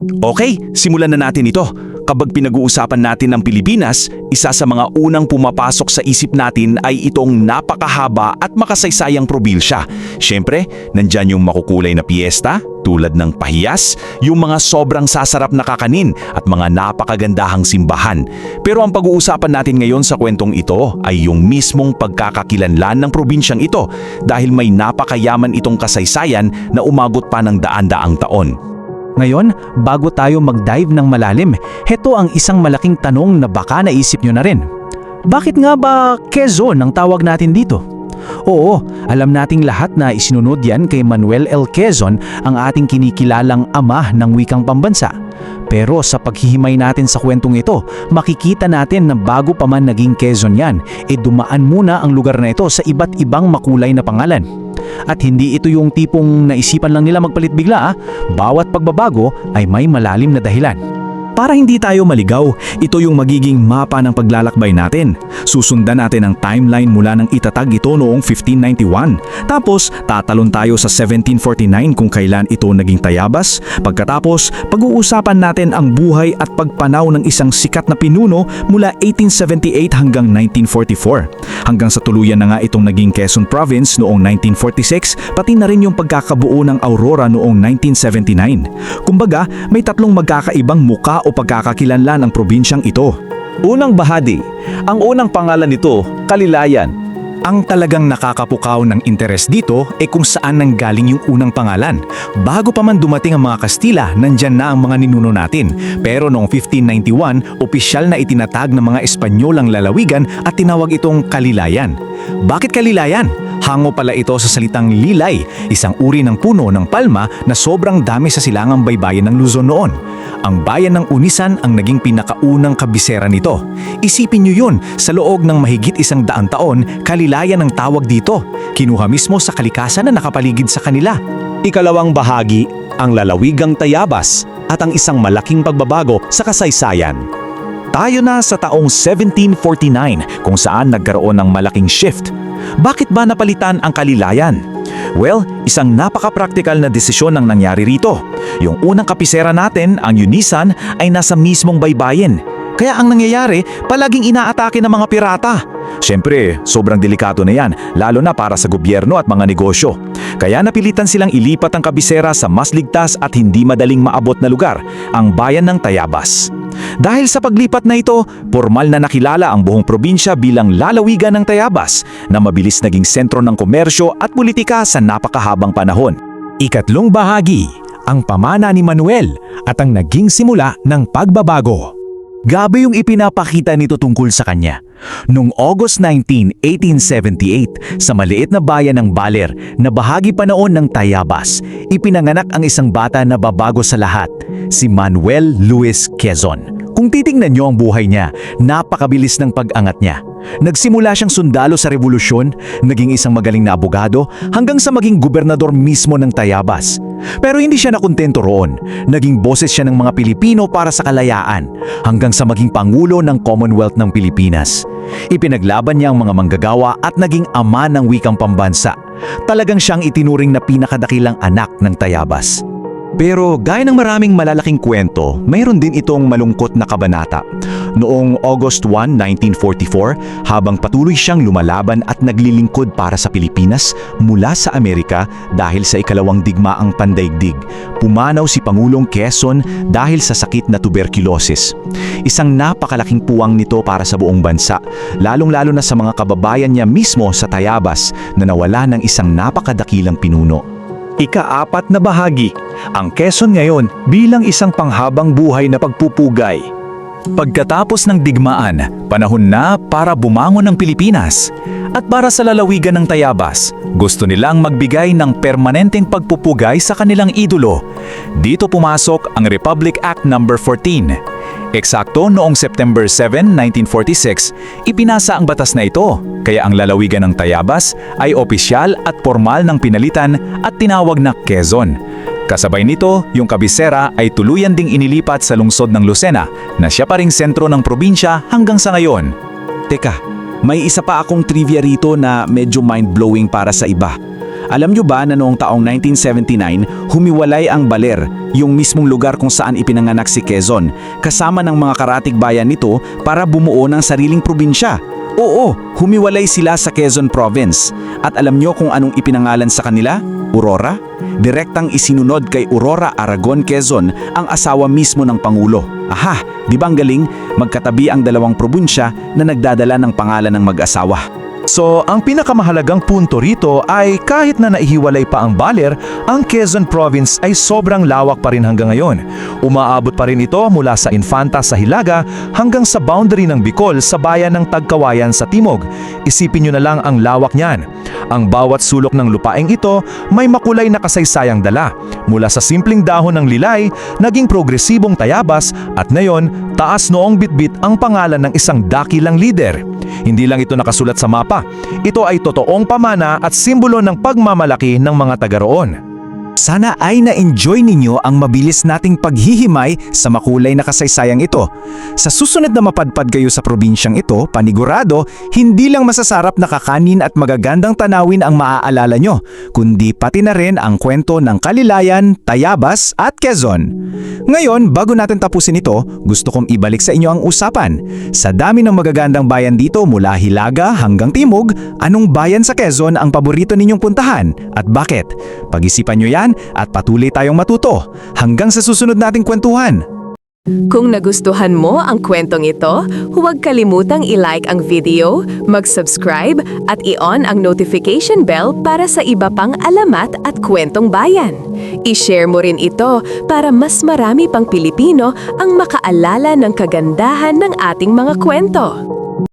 Okay, simulan na natin ito. Kapag pinag-uusapan natin ang Pilipinas, isa sa mga unang pumapasok sa isip natin ay itong napakahaba at makasaysayang probinsya. Siyempre, nandyan yung makukulay na piyesta, tulad ng pahiyas, yung mga sobrang sasarap na kakanin at mga napakagandahang simbahan. Pero ang pag-uusapan natin ngayon sa kwentong ito ay yung mismong pagkakakilanlan ng probinsyang ito dahil may napakayaman itong kasaysayan na umagot pa ng daan-daang taon. Ngayon, bago tayo mag-dive ng malalim, heto ang isang malaking tanong na baka naisip nyo na rin. Bakit nga ba Quezon ang tawag natin dito? Oo, alam nating lahat na isinunod yan kay Manuel L. Quezon, ang ating kinikilalang ama ng wikang pambansa. Pero sa paghihimay natin sa kwentong ito, makikita natin na bago pa man naging Quezon yan, dumaan muna ang lugar na ito sa iba't ibang makulay na pangalan. At hindi ito yung tipong naisipan lang nila magpalit bigla. Bawat pagbabago ay may malalim na dahilan. Para hindi tayo maligaw, ito yung magiging mapa ng paglalakbay natin. Susundan natin ang timeline mula ng itatag ito noong 1591. Tapos, tatalon tayo sa 1749 kung kailan ito naging Tayabas. Pagkatapos, pag-uusapan natin ang buhay at pagpanaw ng isang sikat na pinuno mula 1878 hanggang 1944. Hanggang sa tuluyan na nga itong naging Quezon Province noong 1946, pati na rin yung pagkakabuo ng Aurora noong 1979. Kumbaga, may tatlong magkakaibang muka o pagkakakilanlan ng probinsyang ito. Unang bahagi, ang unang pangalan nito, Kalilayan. Ang talagang nakakapukaw ng interes dito ay kung saan nanggaling yung unang pangalan. Bago pa man dumating ang mga Kastila, nandyan na ang mga ninuno natin. Pero noong 1591, opisyal na itinatag ng mga Espanyol ang lalawigan at tinawag itong Kalilayan. Bakit Kalilayan? Hango pala ito sa salitang lilay, isang uri ng puno ng palma na sobrang dami sa silangang baybayin ng Luzon noon. Ang bayan ng Unisan ang naging pinakaunang kabisera nito. Isipin nyo yun, sa loob ng mahigit 100 taon, Kalilayan ang tawag dito. Kinuha mismo sa kalikasan na nakapaligid sa kanila. Ikalawang bahagi, ang lalawigang Tayabas at ang isang malaking pagbabago sa kasaysayan. Tayo na sa taong 1749 kung saan nagkaroon ng malaking shift. Bakit ba napalitan ang Kalilayan? Well, isang napaka-praktikal na desisyon ang nangyari rito. Yung unang kapisera natin, ang Unisan, ay nasa mismong baybayin. Kaya ang nangyayari, palaging inaatake ng mga pirata. Siyempre, sobrang delikado na yan, lalo na para sa gobyerno at mga negosyo. Kaya napilitan silang ilipat ang kabisera sa mas ligtas at hindi madaling maabot na lugar, ang bayan ng Tayabas. Dahil sa paglipat na ito, formal na nakilala ang buong probinsya bilang lalawigan ng Tayabas na mabilis naging sentro ng komersyo at politika sa napakahabang panahon. Ikatlong bahagi, ang pamana ni Manuel at ang naging simula ng pagbabago. Gabi yung ipinapakita nito tungkol sa kanya. Noong August 19, 1878, sa maliit na bayan ng Baler na bahagi pa noon ng Tayabas, ipinanganak ang isang bata na babago sa lahat, si Manuel Luis Quezon. Kung titingnan niyo ang buhay niya, napakabilis ng pag-angat niya. Nagsimula siyang sundalo sa revolusyon, naging isang magaling na abogado, hanggang sa maging gobernador mismo ng Tayabas. Pero hindi siya nakontento roon. Naging boses siya ng mga Pilipino para sa kalayaan, hanggang sa maging pangulo ng Commonwealth ng Pilipinas. Ipinaglaban niya ang mga manggagawa at naging ama ng wikang pambansa. Talagang siyang itinuring na pinakadakilang anak ng Tayabas. Pero gaya ng maraming malalaking kwento, mayroon din itong malungkot na kabanata. Noong August 1, 1944, habang patuloy siyang lumalaban at naglilingkod para sa Pilipinas mula sa Amerika dahil sa ikalawang digmaang pandaigdig, pumanaw si Pangulong Quezon dahil sa sakit na tuberculosis. Isang napakalaking puwang nito para sa buong bansa, lalong-lalo na sa mga kababayan niya mismo sa Tayabas na nawala ng isang napakadakilang pinuno. Ika-4 na bahagi, ang Quezon ngayon bilang isang panghabang buhay na pagpupugay. Pagkatapos ng digmaan, panahon na para bumangon ng Pilipinas. At para sa lalawigan ng Tayabas, gusto nilang magbigay ng permanenteng pagpupugay sa kanilang idolo. Dito pumasok ang Republic Act No. 14. Eksakto noong September 7, 1946, ipinasa ang batas na ito, kaya ang lalawigan ng Tayabas ay opisyal at formal ng pinalitan at tinawag na Quezon. Kasabay nito, yung kabisera ay tuluyan ding inilipat sa lungsod ng Lucena na siya pa ring sentro ng probinsya hanggang sa ngayon. Teka, may isa pa akong trivia rito na medyo mind-blowing para sa iba. Alam nyo ba na noong taong 1979, humiwalay ang Baler yung mismong lugar kung saan ipinanganak si Quezon, kasama ng mga karatig bayan nito para bumuo ng sariling probinsya. Oo, humiwalay sila sa Quezon Province. At alam nyo kung anong ipinangalan sa kanila? Aurora? Direktang isinunod kay Aurora Aragon Quezon, ang asawa mismo ng Pangulo. Aha, di ba ang galing? Magkatabi ang dalawang probinsya na nagdadala ng pangalan ng mag-asawa. So, ang pinakamahalagang punto rito ay kahit na naihiwalay pa ang Baler, ang Quezon Province ay sobrang lawak pa rin hanggang ngayon. Umaabot pa rin ito mula sa Infanta sa Hilaga hanggang sa boundary ng Bicol sa bayan ng Tagkawayan sa Timog. Isipin nyo na lang ang lawak niyan. Ang bawat sulok ng lupaing ito may makulay na kasaysayang dala. Mula sa simpleng dahon ng lilay, naging progresibong tayabas at ngayon, taas noong bitbit ang pangalan ng isang dakilang lider. Hindi lang ito nakasulat sa mapa. Ito ay totoong pamana at simbolo ng pagmamalaki ng mga taga roon. Sana ay na-enjoy ninyo ang mabilis nating paghihimay sa makulay na kasaysayang ito. Sa susunod na mapadpad kayo sa probinsyang ito, panigurado, hindi lang masasarap na kakanin at magagandang tanawin ang maaalala nyo, kundi pati na rin ang kwento ng Kalilayan, Tayabas at Quezon. Ngayon, bago natin tapusin ito, gusto kong ibalik sa inyo ang usapan. Sa dami ng magagandang bayan dito mula Hilaga hanggang Timog, anong bayan sa Quezon ang paborito ninyong puntahan at bakit? Pag-isipan nyo yan at patuloy tayong matuto hanggang sa susunod nating kwentuhan. Kung nagustuhan mo ang kwentong ito, huwag kalimutang i-like ang video, mag-subscribe at i-on ang notification bell para sa iba pang alamat at kwentong bayan. I-share mo rin ito para mas marami pang Pilipino ang makaalala ng kagandahan ng ating mga kwento.